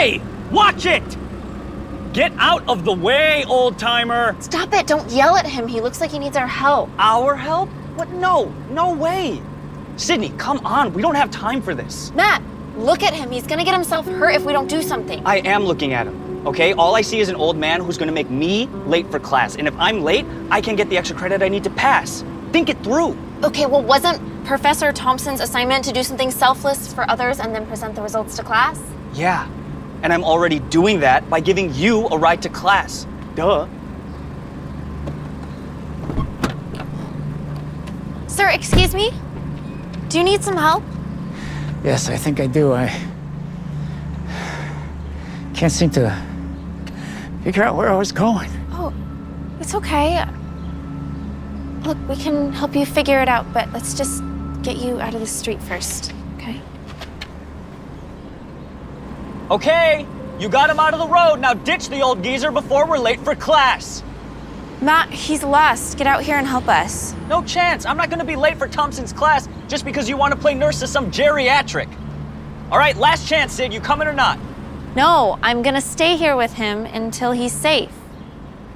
Hey, watch it! Get out of the way, old-timer! Stop it, don't yell at him. He looks like he needs our help. Our help? What? No way. Sydney, come on, we don't have time for this. Matt, look at him. He's gonna get himself hurt if we don't do something. I am looking at him, okay? All I see is an old man who's gonna make me late for class. And if I'm late, I can get the extra credit I need to pass. Think it through. Okay, well, wasn't Professor Thompson's assignment to do something selfless for others and then present the results to class? Yeah, and I'm already doing that by giving you a ride to class. Duh. Sir, excuse me? Do you need some help? Yes, I think I do. I can't seem to figure out where I was going. Oh, it's okay. Look, we can help you figure it out, but let's just get you out of the street first, okay? Okay, you got him out of the road. Now ditch the old geezer before we're late for class. Matt, he's lost. Get out here and help us. No chance. I'm not gonna be late for Thompson's class just because you want to play nurse to some geriatric. All right, last chance, Sid. You coming or not? No, I'm gonna stay here with him until he's safe.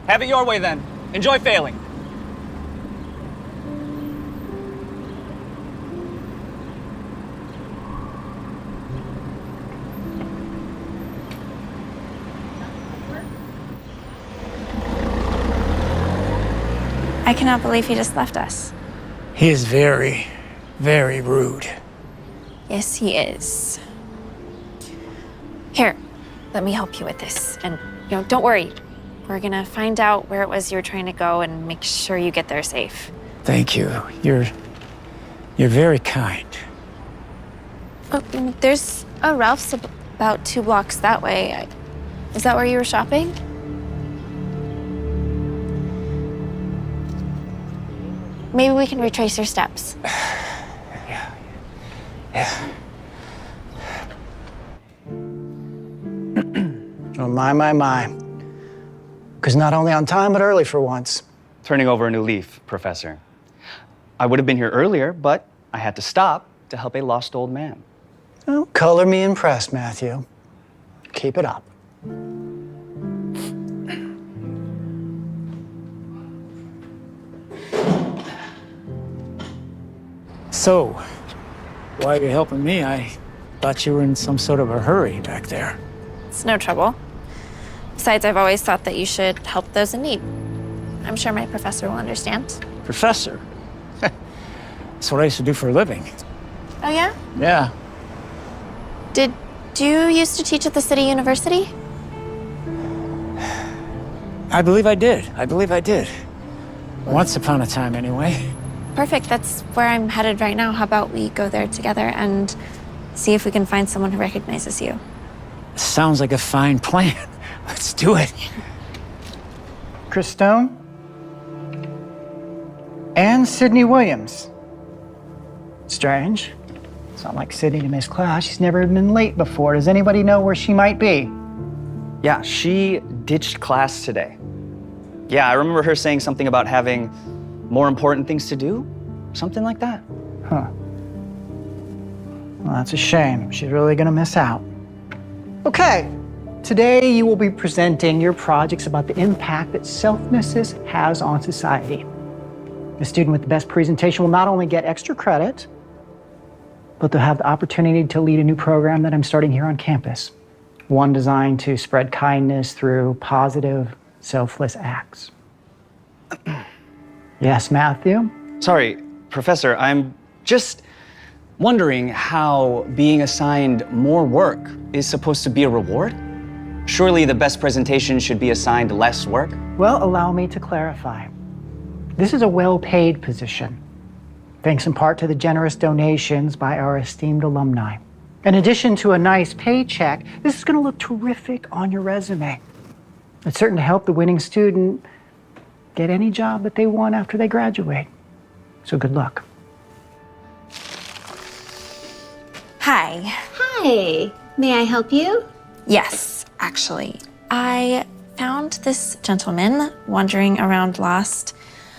Have it your way then. Enjoy failing. I cannot believe he just left us. He is very, very rude. Yes, he is. Here, let me help you with this. And, don't worry. We're gonna find out where it was you were trying to go and make sure you get there safe. Thank you. You're very kind. Oh, there's a Ralph's about 2 blocks that way. Is that where you were shopping? Maybe we can retrace your steps. Yeah. Oh, my. Because not only on time, but early for once. Turning over a new leaf, Professor. I would have been here earlier, but I had to stop to help a lost old man. Oh, color me impressed, Matthew. Keep it up. So, while you're helping me, I thought you were in some sort of a hurry back there. It's no trouble. Besides, I've always thought that you should help those in need. I'm sure my professor will understand. Professor? That's what I used to do for a living. Oh, yeah? Yeah. Did you used to teach at the city university? I believe I did. Once upon a time, anyway. Perfect. That's where I'm headed right now. How about we go there together and see if we can find someone who recognizes you? Sounds like a fine plan. Let's do it. Chris Stone and Sydney Williams. Strange. It's not like Sydney to miss class. She's never been late before. Does anybody know where she might be? Yeah, she ditched class today. Yeah, I remember her saying something about having more important things to do, something like that. Huh. Well, that's a shame. She's really gonna miss out. Okay, today you will be presenting your projects about the impact that selflessness has on society. The student with the best presentation will not only get extra credit, but they'll have the opportunity to lead a new program that I'm starting here on campus. One designed to spread kindness through positive, selfless acts. Yes, Matthew? Sorry, Professor, I'm just wondering how being assigned more work is supposed to be a reward? Surely the best presentation should be assigned less work? Well, allow me to clarify. This is a well-paid position, thanks in part to the generous donations by our esteemed alumni. In addition to a nice paycheck, this is going to look terrific on your resume. It's certain to help the winning student get any job that they want after they graduate. So good luck. Hi. Hi. May I help you? Yes, actually. I found this gentleman wandering around lost.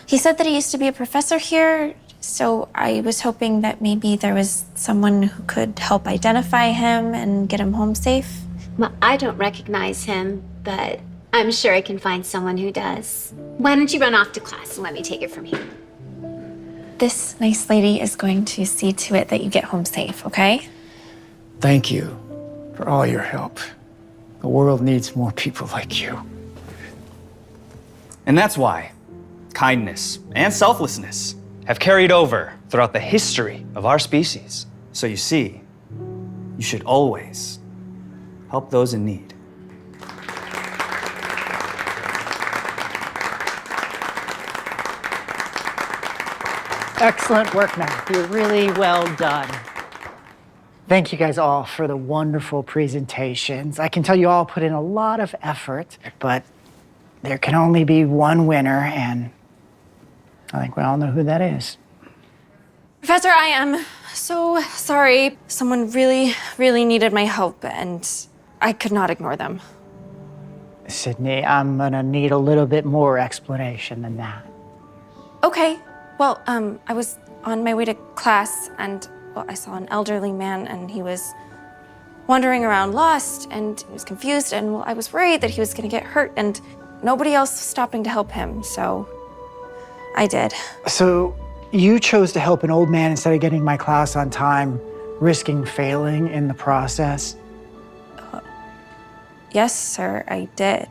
He said that he used to be a professor here, so I was hoping that maybe there was someone who could help identify him and get him home safe. Well, I don't recognize him, but I'm sure I can find someone who does. Why don't you run off to class and let me take it from here? This nice lady is going to see to it that you get home safe, okay? Thank you for all your help. The world needs more people like you. And that's why kindness and selflessness have carried over throughout the history of our species. So you see, you should always help those in need. Excellent work, Matthew. Really well done. Thank you guys all for the wonderful presentations. I can tell you all put in a lot of effort, but there can only be one winner, and I think we all know who that is. Professor, I am so sorry. Someone really, really needed my help, and I could not ignore them. Sydney, I'm gonna need a little bit more explanation than that. Okay. Well, I was on my way to class, and I saw an elderly man, and he was wandering around lost, and he was confused, and I was worried that he was gonna get hurt, and nobody else was stopping to help him, so I did. So you chose to help an old man instead of getting my class on time, risking failing in the process? Yes, sir, I did.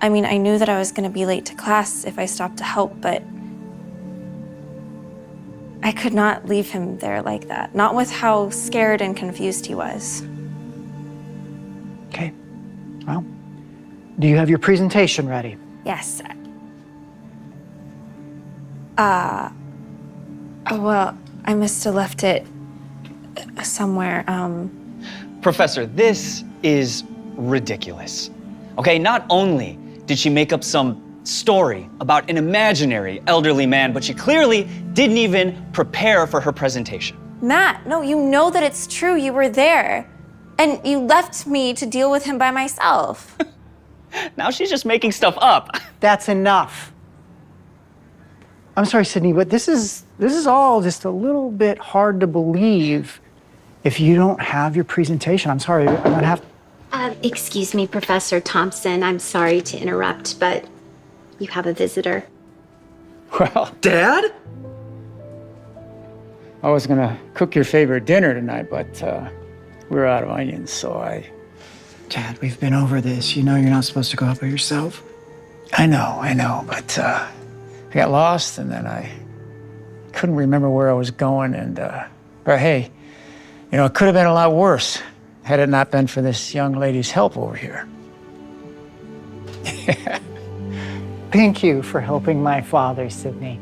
I mean, I knew that I was gonna be late to class if I stopped to help, but I could not leave him there like that, not with how scared and confused he was. Okay. Well, do you have your presentation ready? Yes. Well, I must have left it somewhere. Professor, this is ridiculous. Okay, not only did she make up some story about an imaginary elderly man, but she clearly didn't even prepare for her presentation. Matt, no, you know that it's true. You were there. And you left me to deal with him by myself. Now she's just making stuff up. That's enough. I'm sorry, Sydney, but this is all just a little bit hard to believe if you don't have your presentation. I'm sorry, I'm gonna have. Excuse me, Professor Thompson. I'm sorry to interrupt, but you have a visitor. Well, Dad? I was gonna cook your favorite dinner tonight, but we're out of onions, so I... Dad, we've been over this. You know you're not supposed to go out by yourself. I know, but I got lost, and then I couldn't remember where I was going, and, but hey, you know, it could have been a lot worse had it not been for this young lady's help over here. Thank you for helping my father, Sydney.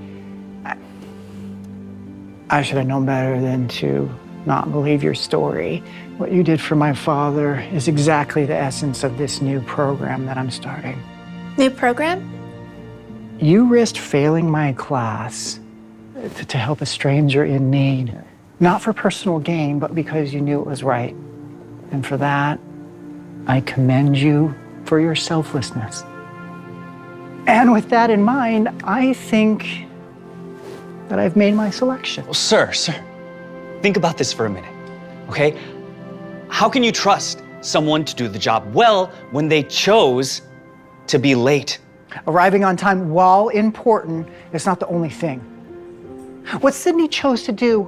I should have known better than to not believe your story. What you did for my father is exactly the essence of this new program that I'm starting. New program? You risked failing my class to help a stranger in need, not for personal gain, but because you knew it was right. And for that, I commend you for your selflessness. And with that in mind, I think that I've made my selection. Well, sir, think about this for a minute, okay? How can you trust someone to do the job well when they chose to be late? Arriving on time, while important, is not the only thing. What Sydney chose to do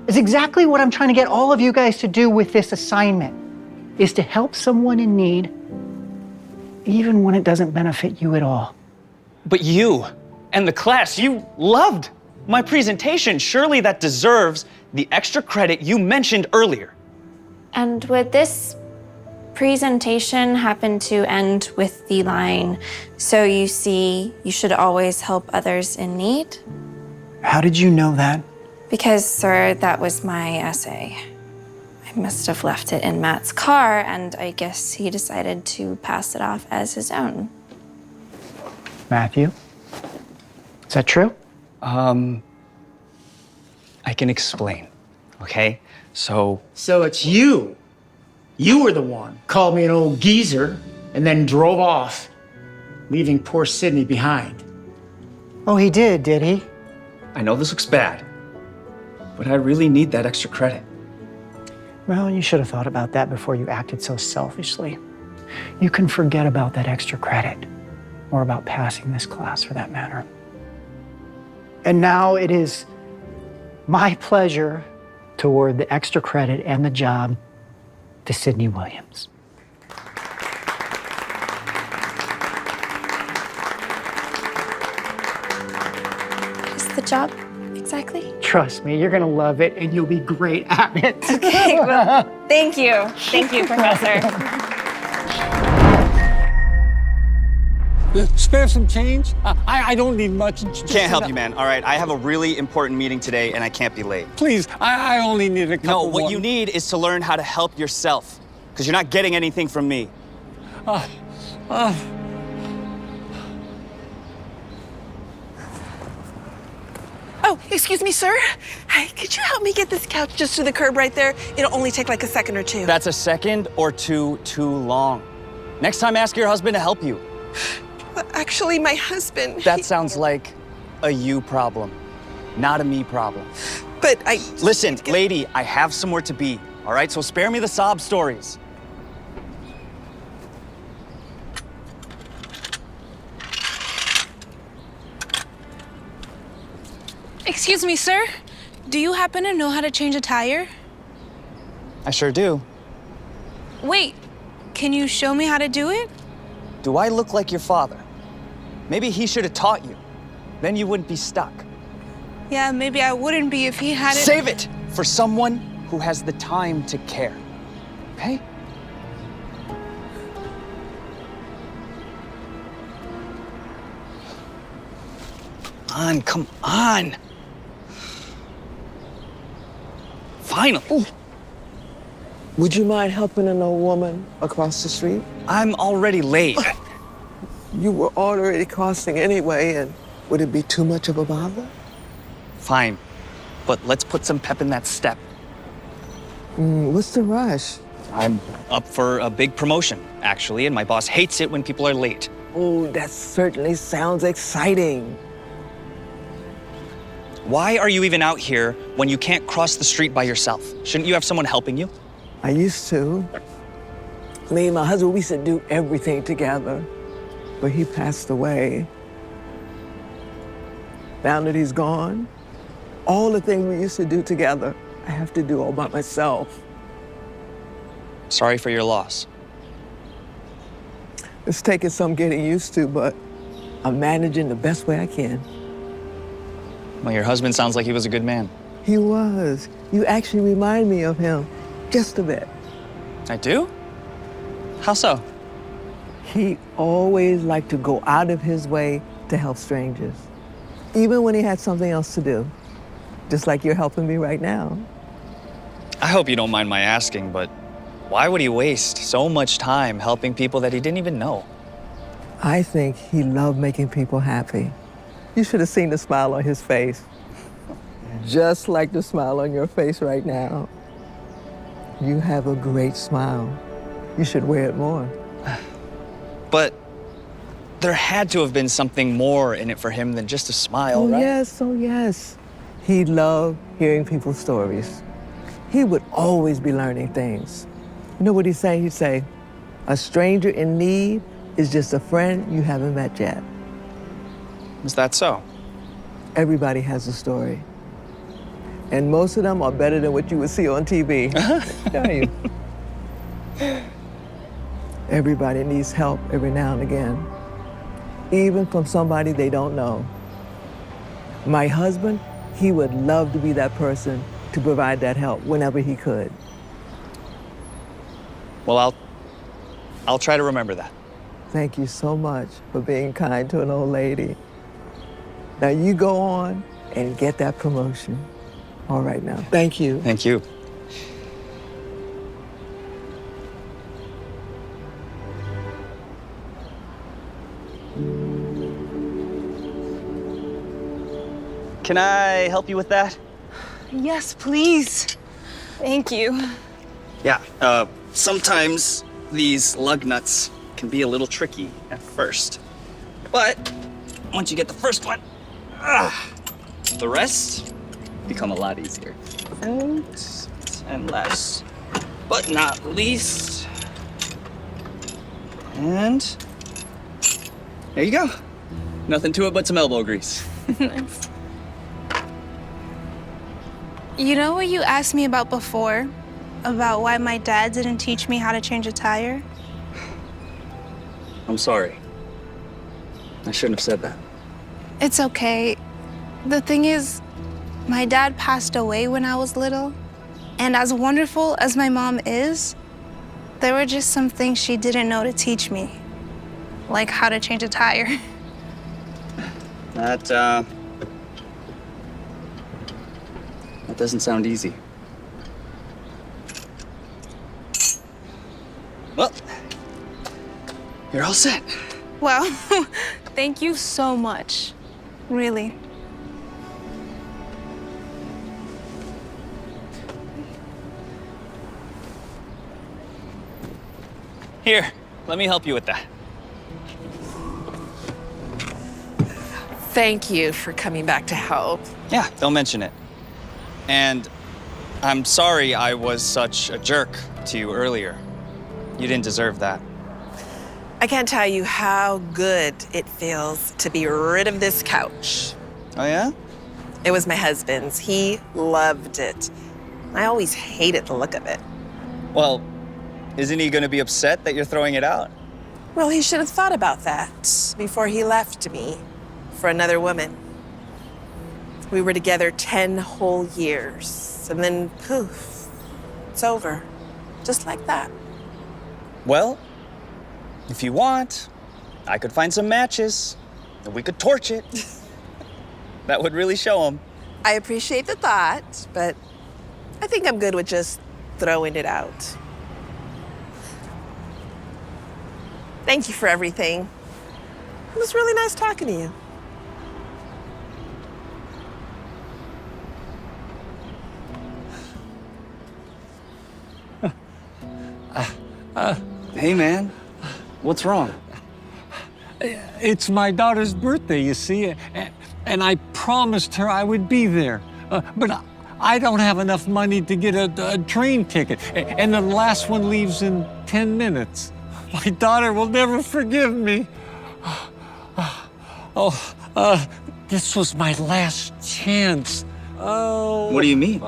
is exactly what I'm trying to get all of you guys to do with this assignment, is to help someone in need, even when it doesn't benefit you at all. But you and the class, you loved my presentation. Surely that deserves the extra credit you mentioned earlier. And would this presentation happen to end with the line, "So you see, you should always help others in need"? How did you know that? Because, sir, that was my essay. I must have left it in Matt's car, and I guess he decided to pass it off as his own. Matthew, is that true? I can explain, okay? So it's you. You were the one. Called me an old geezer and then drove off, leaving poor Sydney behind. Oh, he did he? I know this looks bad, but I really need that extra credit. Well, you should have thought about that before you acted so selfishly. You can forget about that extra credit, or about passing this class for that matter. And now it is my pleasure to award the extra credit and the job to Sydney Williams. What's the job exactly? Trust me, you're gonna love it and you'll be great at it. Okay, well, thank you. Thank you, Professor. Spare some change? I don't need much. Can't help you, man. All right, I have a really important meeting today, and I can't be late. Please, I only need a couple. No, what more. you need is to learn how to help yourself, because you're not getting anything from me. Oh, excuse me, sir. Hi, could you help me get this couch just to the curb right there? It'll only take like a second or two. That's a second or two too long. Next time, ask your husband to help you. But actually, my husband. That sounds like a you problem, not a me problem. But I. Listen, lady, I have somewhere to be, all right? So spare me the sob stories. Excuse me, sir. Do you happen to know how to change a tire? I sure do. Wait, can you show me how to do it? Do I look like your father? Maybe he should have taught you. Then you wouldn't be stuck. Yeah, maybe I wouldn't be if he hadn't. Save it for someone who has the time to care, okay? Come on. Finally. Would you mind helping an old woman across the street? I'm already late. You were already crossing anyway, and would it be too much of a bother? Fine, but let's put some pep in that step. What's the rush? I'm up for a big promotion, actually, and my boss hates it when people are late. Oh, that certainly sounds exciting. Why are you even out here when you can't cross the street by yourself? Shouldn't you have someone helping you? I used to. Me and my husband, we used to do everything together, but he passed away. Now that he's gone, all the things we used to do together, I have to do all by myself. Sorry for your loss. It's taking some getting used to, but I'm managing the best way I can. Well, your husband sounds like he was a good man. He was. You actually remind me of him, just a bit. I do? How so? He always liked to go out of his way to help strangers, even when he had something else to do, just like you're helping me right now. I hope you don't mind my asking, but why would he waste so much time helping people that he didn't even know? I think he loved making people happy. You should have seen the smile on his face, just like the smile on your face right now. You have a great smile. You should wear it more. But there had to have been something more in it for him than just a smile, Oh, right? yes, oh, yes. He loved hearing people's stories. He would always be learning things. You know what he'd say? He'd say, a stranger in need is just a friend you haven't met yet. Is that so? Everybody has a story. And most of them are better than what you would see on TV. Tell you. Everybody needs help every now and again, even from somebody they don't know. My husband, he would love to be that person to provide that help whenever he could. Well, I'll try to remember that. Thank you so much for being kind to an old lady. Now you go on and get that promotion. All right now. Thank you. Thank you. Can I help you with that? Yes, please. Thank you. Yeah, sometimes these lug nuts can be a little tricky at first. But once you get the first one, the rest become a lot easier. And less. but not least. And there you go. Nothing to it but some elbow grease. You know what you asked me about before? About why my dad didn't teach me how to change a tire? I'm sorry. I shouldn't have said that. It's okay. The thing is, my dad passed away when I was little. And as wonderful as my mom is, there were just some things she didn't know to teach me. Like how to change a tire. That doesn't sound easy. Well, you're all set. Well, thank you so much. Really. Here, let me help you with that. Thank you for coming back to help. Yeah, don't mention it. And I'm sorry I was such a jerk to you earlier. You didn't deserve that. I can't tell you how good it feels to be rid of this couch. Oh, yeah? It was my husband's. He loved it. I always hated the look of it. Well, isn't he gonna be upset that you're throwing it out? Well, he should have thought about that before he left me for another woman. We were together 10 whole years, and then poof, it's over. Just like that. Well, if you want, I could find some matches and we could torch it. That would really show him. I appreciate the thought, but I think I'm good with just throwing it out. Thank you for everything. It was really nice talking to you. Hey, man, what's wrong? It's my daughter's birthday, you see, and I promised her I would be there. But I don't have enough money to get a train ticket, and the last one leaves in 10 minutes. My daughter will never forgive me. This was my last chance. Oh. What do you mean?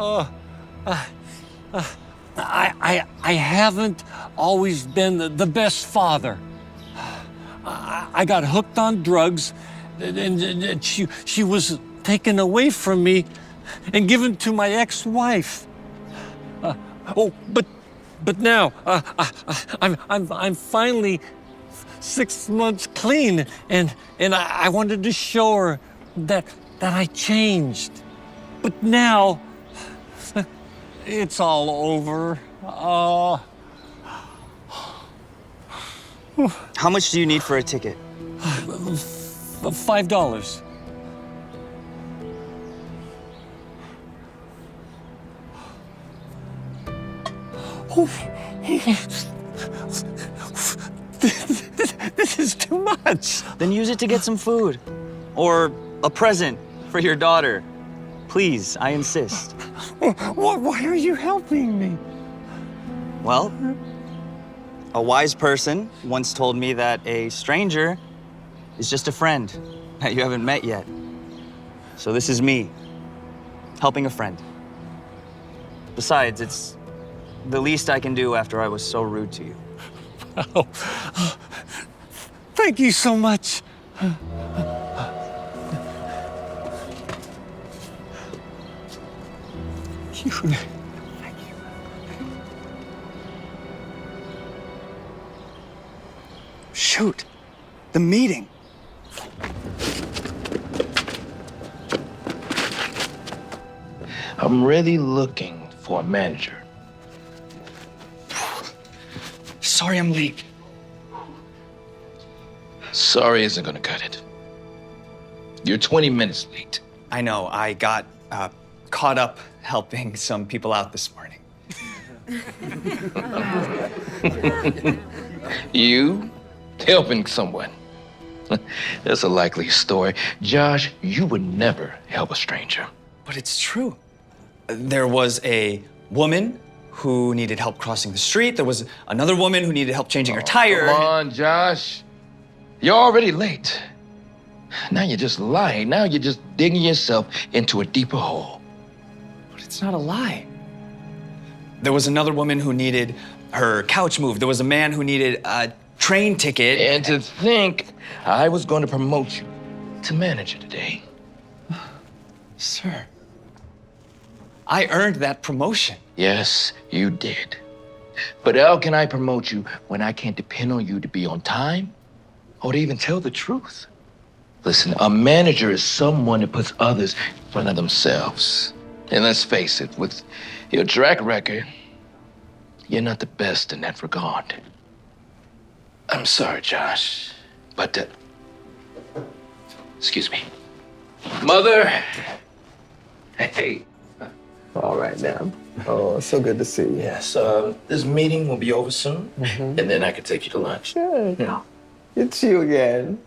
I haven't always been the best father. I got hooked on drugs, and she was taken away from me and given to my ex-wife. But now I'm finally 6 months clean, and I wanted to show her that I changed. But now it's all over. How much do you need for a ticket? $5. This is too much. Then use it to get some food. Or a present for your daughter. Please, I insist. Why are you helping me? Well, a wise person once told me that a stranger is just a friend that you haven't met yet. So this is me, helping a friend. Besides, it's the least I can do after I was so rude to you. Oh, thank you so much. Shoot, the meeting. I'm really looking for a manager. Sorry I'm late. Sorry isn't gonna cut it. You're 20 minutes late. I know, I got caught up helping some people out this morning. You helping someone. That's a likely story. Josh, you would never help a stranger. But it's true. There was a woman who needed help crossing the street. There was another woman who needed help changing her tire. Come on, Josh. You're already late. Now you're just lying. Now you're just digging yourself into a deeper hole. But it's not a lie. There was another woman who needed her couch moved. There was a man who needed a train ticket. And to think I was going to promote you to manager today. Sir, I earned that promotion. Yes, you did. But how can I promote you when I can't depend on you to be on time or to even tell the truth? Listen, a manager is someone that puts others in front of themselves. And let's face it, with your track record, you're not the best in that regard. I'm sorry, Josh, but, excuse me. Mother, hey. All right now. Oh, it's so good to see you. Yes, this meeting will be over soon, and then I can take you to lunch. Good. Yeah. It's you again.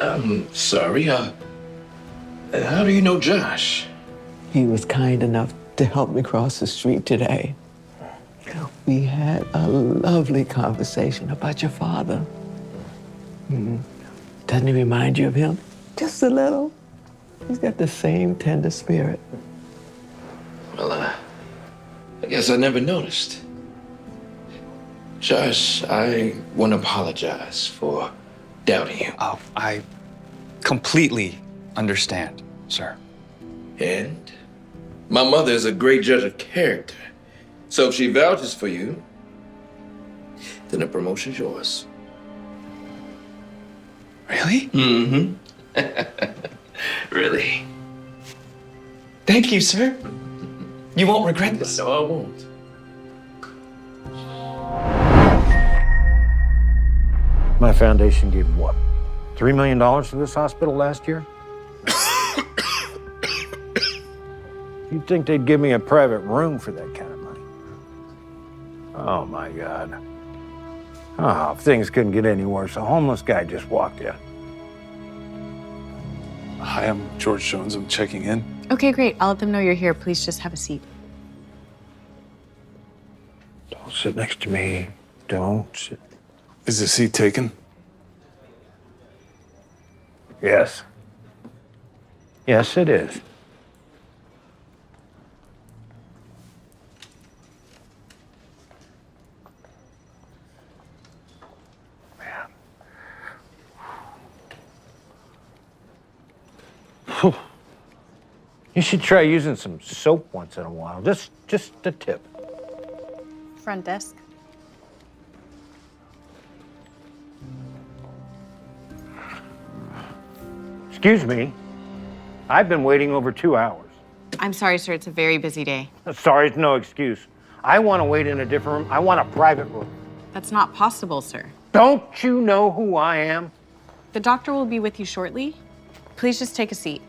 I'm sorry, how do you know Josh? He was kind enough to help me cross the street today. We had a lovely conversation about your father. Doesn't he remind you of him? Just a little. He's got the same tender spirit. Well, I guess I never noticed. Josh, I want to apologize for doubting you. Oh, I completely understand, sir. And my mother is a great judge of character. So if she vouches for you, then the promotion's yours. Really? Mm-hmm. Really. Thank you, sir. You won't regret this. No, I won't. My foundation gave what? $3 million to this hospital last year? You'd think they'd give me a private room for that kind of money. Oh my God. Oh, if things couldn't get any worse, a homeless guy just walked in. Hi, I'm George Jones. I'm checking in. Okay, great. I'll let them know you're here. Please just have a seat. Don't sit next to me. Don't sit. Is the seat taken? Yes. Yes, it is. Man. Whew. You should try using some soap once in a while. Just a tip. Front desk. Excuse me. I've been waiting over 2 hours. I'm sorry, sir. It's a very busy day. Sorry, it's no excuse. I want to wait in a different room. I want a private room. That's not possible, sir. Don't you know who I am? The doctor will be with you shortly. Please just take a seat.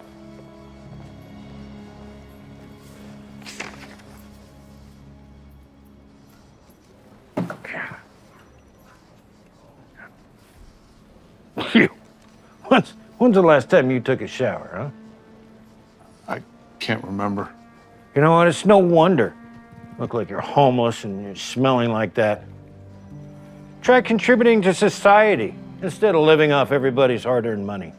When's the last time you took a shower, huh? I can't remember. You know what? It's no wonder. Look like you're homeless and you're smelling like that. Try contributing to society instead of living off everybody's hard-earned money.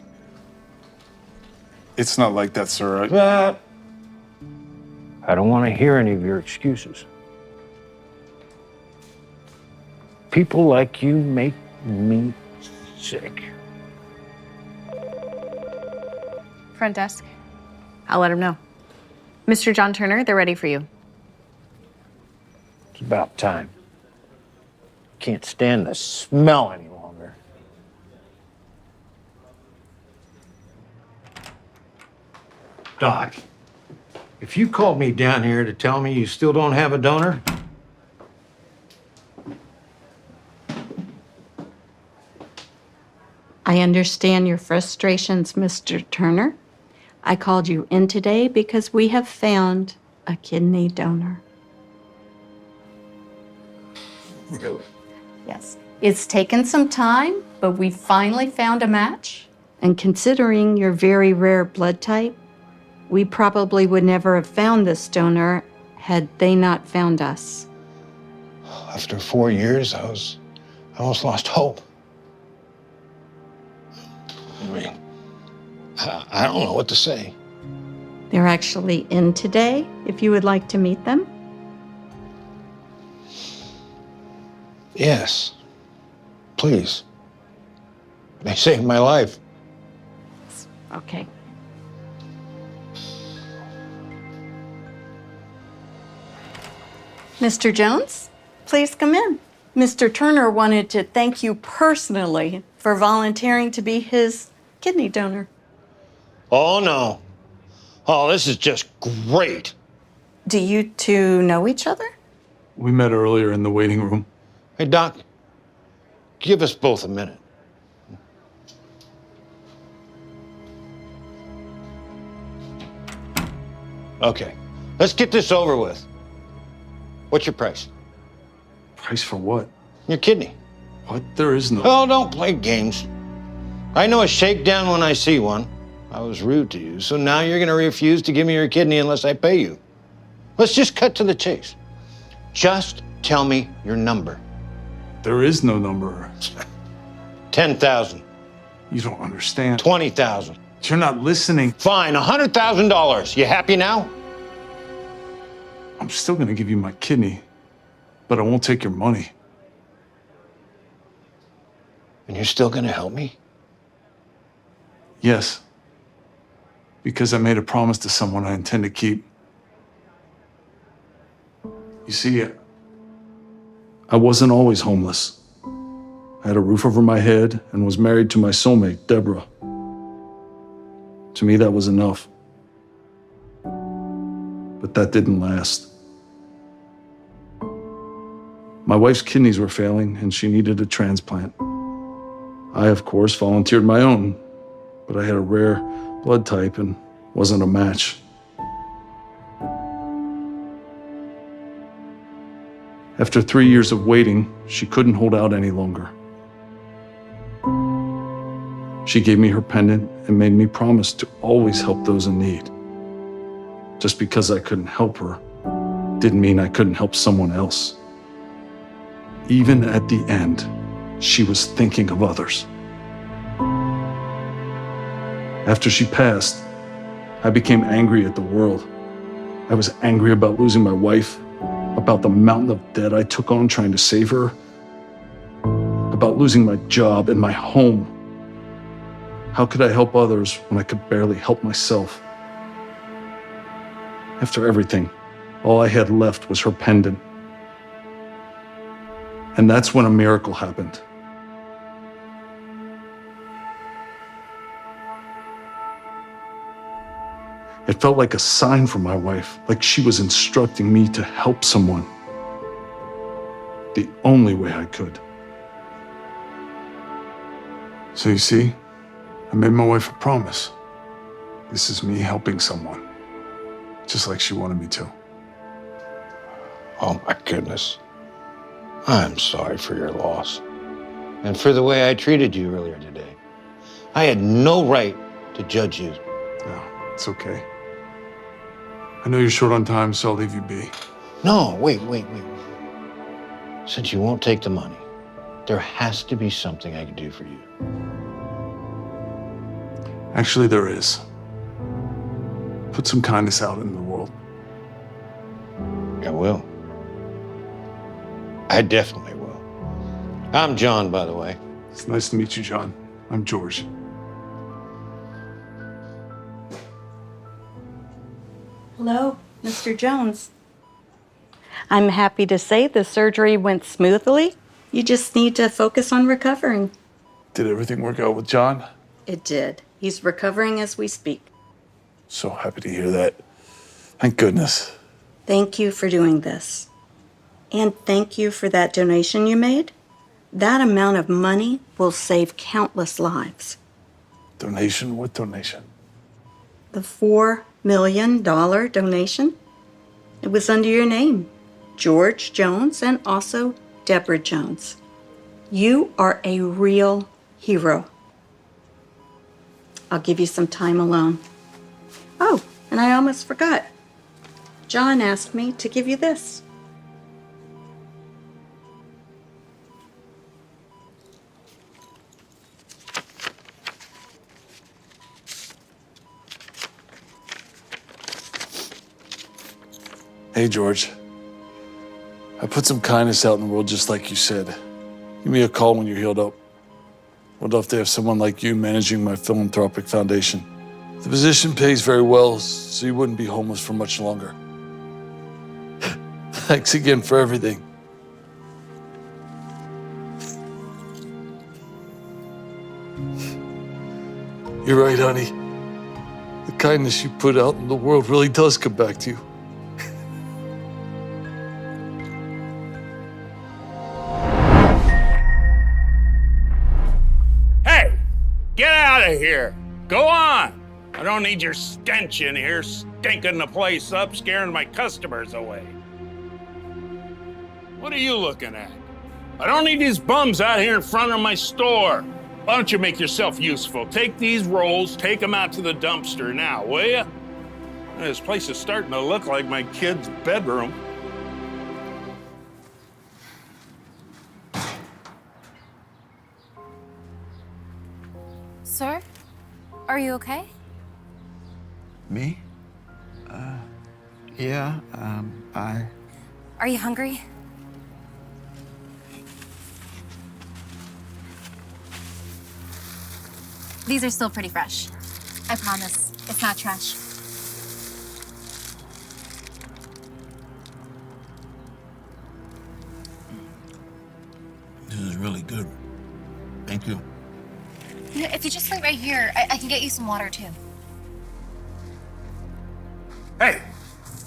It's not like that, sir. I don't want to hear any of your excuses. People like you make me sick. Front desk. I'll let him know. Mr. John Turner, they're ready for you. It's about time. Can't stand the smell any longer. Doc, if you called me down here to tell me you still don't have a donor, I understand your frustrations, Mr. Turner. I called you in today because we have found a kidney donor. Really? Yes. It's taken some time, but we finally found a match. And considering your very rare blood type, we probably would never have found this donor had they not found us. After 4 years, I almost lost hope. I mean, I don't know what to say. They're actually in today, if you would like to meet them. Yes, please. They saved my life. Okay. Mr. Jones, please come in. Mr. Turner wanted to thank you personally for volunteering to be his kidney donor. Oh, no. Oh, this is just great. Do you two know each other? We met earlier in the waiting room. Hey, Doc, give us both a minute. Okay, let's get this over with. What's your price? Price for what? Your kidney. What? There is no... Oh, don't play games. I know a shakedown when I see one. I was rude to you, so now you're gonna refuse to give me your kidney unless I pay you. Let's just cut to the chase. Just tell me your number. There is no number. 10,000. You don't understand. 20,000. You're not listening. Fine, $100,000. You happy now? I'm still gonna give you my kidney, but I won't take your money. And you're still gonna help me? Yes. Because I made a promise to someone I intend to keep. You see, I wasn't always homeless. I had a roof over my head and was married to my soulmate, Deborah. To me, that was enough. But that didn't last. My wife's kidneys were failing and she needed a transplant. I, of course, volunteered my own, but I had a rare blood type and wasn't a match. After 3 years of waiting, she couldn't hold out any longer. She gave me her pendant and made me promise to always help those in need. Just because I couldn't help her didn't mean I couldn't help someone else. Even at the end, she was thinking of others. After she passed, I became angry at the world. I was angry about losing my wife, about the mountain of debt I took on trying to save her, about losing my job and my home. How could I help others when I could barely help myself? After everything, all I had left was her pendant. And that's when a miracle happened. It felt like a sign from my wife, like she was instructing me to help someone. The only way I could. So you see, I made my wife a promise. This is me helping someone, just like she wanted me to. Oh my goodness. I'm sorry for your loss. And for the way I treated you earlier today. I had no right to judge you. No, it's okay. I know you're short on time, so I'll leave you be. No, wait. Since you won't take the money, there has to be something I can do for you. Actually, there is. Put some kindness out in the world. I will. I definitely will. I'm John, by the way. It's nice to meet you, John. I'm George. Hello, Mr. Jones. I'm happy to say the surgery went smoothly. You just need to focus on recovering. Did everything work out with John? It did. He's recovering as we speak. So happy to hear that. Thank goodness. Thank you for doing this. And thank you for that donation you made. That amount of money will save countless lives. Donation? What donation? The $4 million donation, it was under your name, George Jones, and also Deborah Jones. You are a real hero. I'll give you some time alone. Oh, and I almost forgot. John asked me to give you this. Hey, George. I put some kindness out in the world just like you said. Give me a call when you're healed up. Would love to have someone like you managing my philanthropic foundation. The position pays very well, so you wouldn't be homeless for much longer. Thanks again for everything. You're right, honey. The kindness you put out in the world really does come back to you. Hey, get out of here. Go on. I don't need your stench in here, stinking the place up, scaring my customers away. What are you looking at? I don't need these bums out here in front of my store. Why don't you make yourself useful? Take these rolls, take them out to the dumpster now, will you? This place is starting to look like my kid's bedroom. Sir, are you okay? Me? Yeah, Are you hungry? These are still pretty fresh. I promise. It's not trash. This is really good. Thank you. You know, if you just wait right here, I can get you some water too. Hey,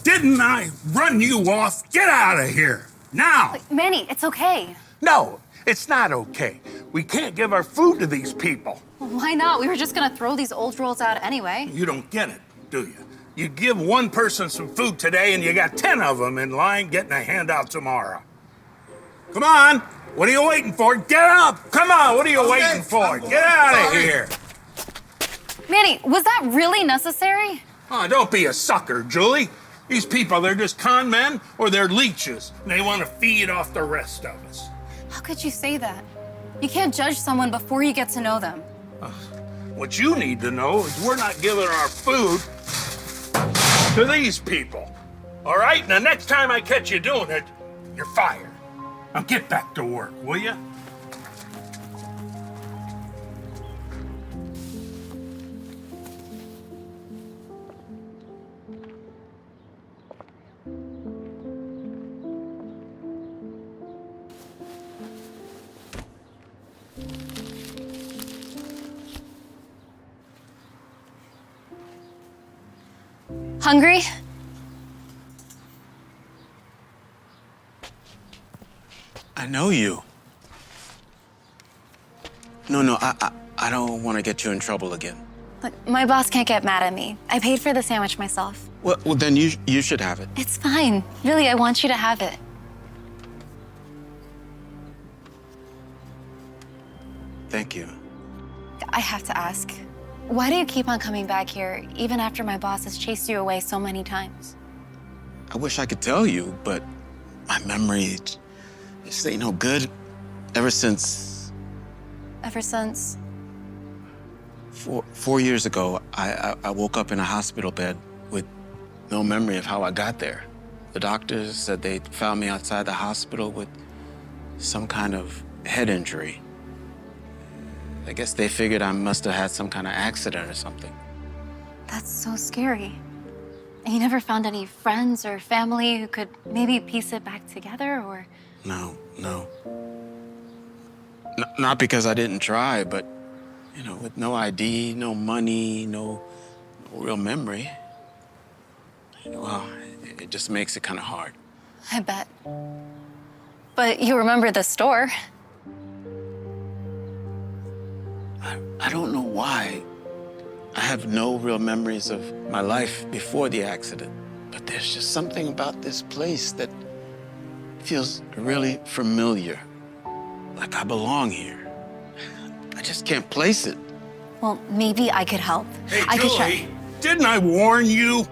didn't I run you off? Get out of here, now! Wait, Manny, it's okay. No, it's not okay. We can't give our food to these people. Well, why not? We were just gonna throw these old rolls out anyway. You don't get it, do you? You give one person some food today and you got 10 of them in line getting a handout tomorrow. Come on, what are you waiting for? Get up! Come on, what are you waiting for? Get out of here! Manny, was that really necessary? Oh, don't be a sucker, Julie. These people, they're just con men or they're leeches, and they want to feed off the rest of us. How could you say that? You can't judge someone before you get to know them. What you need to know is we're not giving our food to these people. All right? And the next time I catch you doing it, you're fired. Now get back to work, will you? Hungry? I know you. No, I don't want to get you in trouble again. Look, my boss can't get mad at me. I paid for the sandwich myself. Well, then you should have it. It's fine. Really, I want you to have it. Thank you. I have to ask, why do you keep on coming back here, even after my boss has chased you away so many times? I wish I could tell you, but my memory just ain't no good. Ever since Ever since? 4 years ago, I woke up in a hospital bed with no memory of how I got there. The doctors said they found me outside the hospital with some kind of head injury. I guess they figured I must have had some kind of accident or something. That's so scary. And you never found any friends or family who could maybe piece it back together, or? No. Not because I didn't try, but, you know, with no ID, no money, no real memory, well, it just makes it kind of hard. I bet. But you remember the store. I don't know why. I have no real memories of my life before the accident, but there's just something about this place that feels really familiar, like I belong here. I just can't place it. Well, maybe I could help. Hey, I could Julie, didn't I warn you?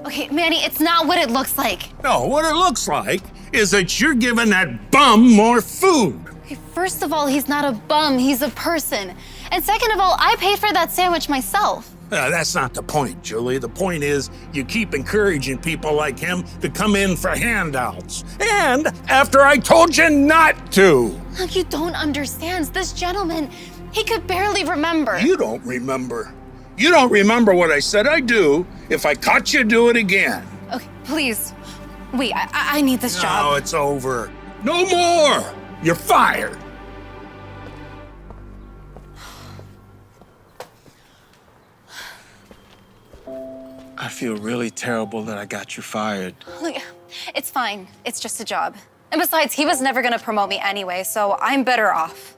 Okay, Manny, it's not what it looks like. No, what it looks like is that you're giving that bum more food. Okay, first of all, he's not a bum, he's a person. And second of all, I paid for that sandwich myself. That's not the point, Julie. The point is you keep encouraging people like him to come in for handouts. And after I told you not to. Look, you don't understand. This gentleman, he could barely remember. You don't remember. You don't remember what I said I'd do if I caught you do it again. Okay, please. Wait, I need this job. No, it's over. No more. You're fired. I feel really terrible that I got you fired. Look, it's fine. It's just a job. And besides, he was never gonna promote me anyway, so I'm better off.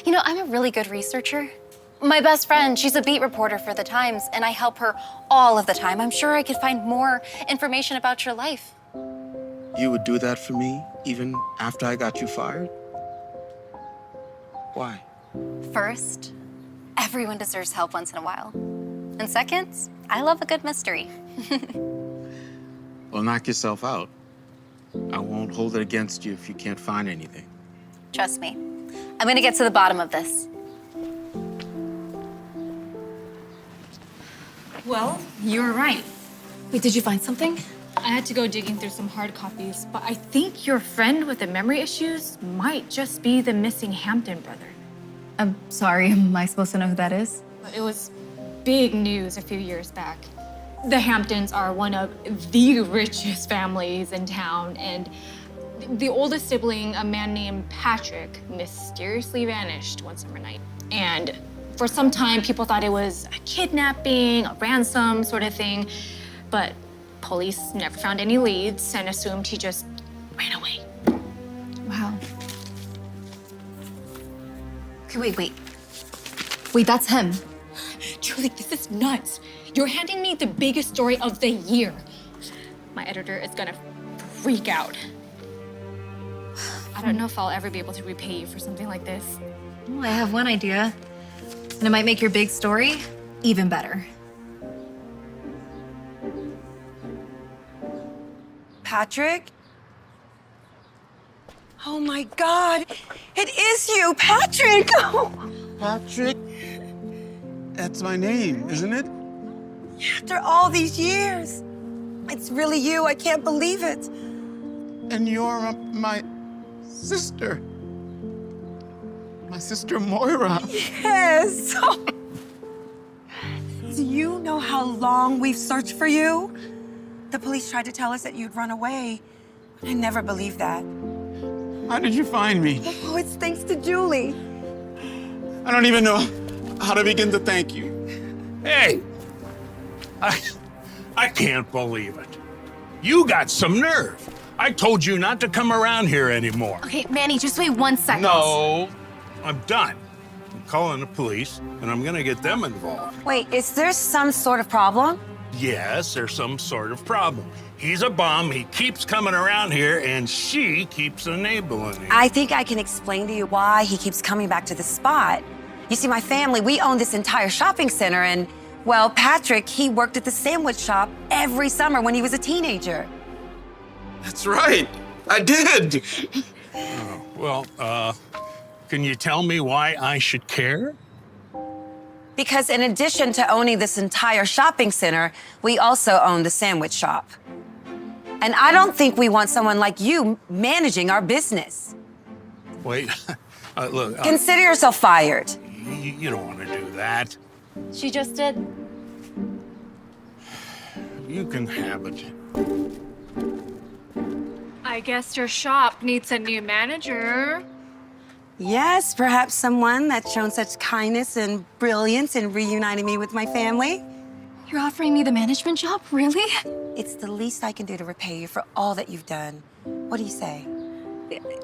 You know, I'm a really good researcher. My best friend, she's a beat reporter for the Times, and I help her all of the time. I'm sure I could find more information about your life. You would do that for me even after I got you fired? Why? First, everyone deserves help once in a while. And second, I love a good mystery. Well, knock yourself out. I won't hold it against you if you can't find anything. Trust me. I'm gonna get to the bottom of this. Well, you were right. Wait, did you find something? I had to go digging through some hard copies, but I think your friend with the memory issues might just be the missing Hampton brother. I'm sorry, am I supposed to know who that is? But it was big news a few years back. The Hamptons are one of the richest families in town, and the oldest sibling, a man named Patrick, mysteriously vanished one summer night. And for some time, people thought it was a kidnapping, a ransom sort of thing, but police never found any leads and assumed he just ran away. Wow. Okay, wait. Wait, that's him. Julie, this is nuts. You're handing me the biggest story of the year. My editor is gonna freak out. I don't know if I'll ever be able to repay you for something like this. Well, I have one idea, and it might make your big story even better. Patrick? Oh my God, it is you, Patrick! Patrick? That's my name, isn't it? After all these years, it's really you. I can't believe it. And you're my sister. My sister Moira. Yes. Do you know how long we've searched for you? The police tried to tell us that you'd run away. I never believed that. How did you find me? Oh, it's thanks to Julie. I don't even know how to begin to thank you. Hey, I can't believe it. You got some nerve. I told you not to come around here anymore. Okay, Manny, just wait 1 second. No, I'm done. I'm calling the police, and I'm gonna get them involved. Wait, is there some sort of problem? Yes, there's some sort of problem. He's a bum, he keeps coming around here, and she keeps enabling him. I think I can explain to you why he keeps coming back to the spot. You see, my family, we own this entire shopping center, and, well, Patrick, he worked at the sandwich shop every summer when he was a teenager. That's right. I did. Can you tell me why I should care? Because in addition to owning this entire shopping center, we also own the sandwich shop. And I don't think we want someone like you managing our business. Wait, look. Consider yourself fired. You don't want to do that. She just did. You can have it. I guess your shop needs a new manager. Yes, perhaps someone that's shown such kindness and brilliance in reuniting me with my family. You're offering me the management job? Really? It's the least I can do to repay you for all that you've done. What do you say?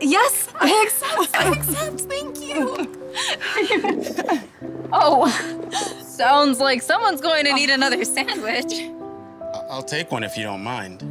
Yes, I accept. I accept. Thank you. Oh, sounds like someone's going to need another sandwich. I'll take one if you don't mind.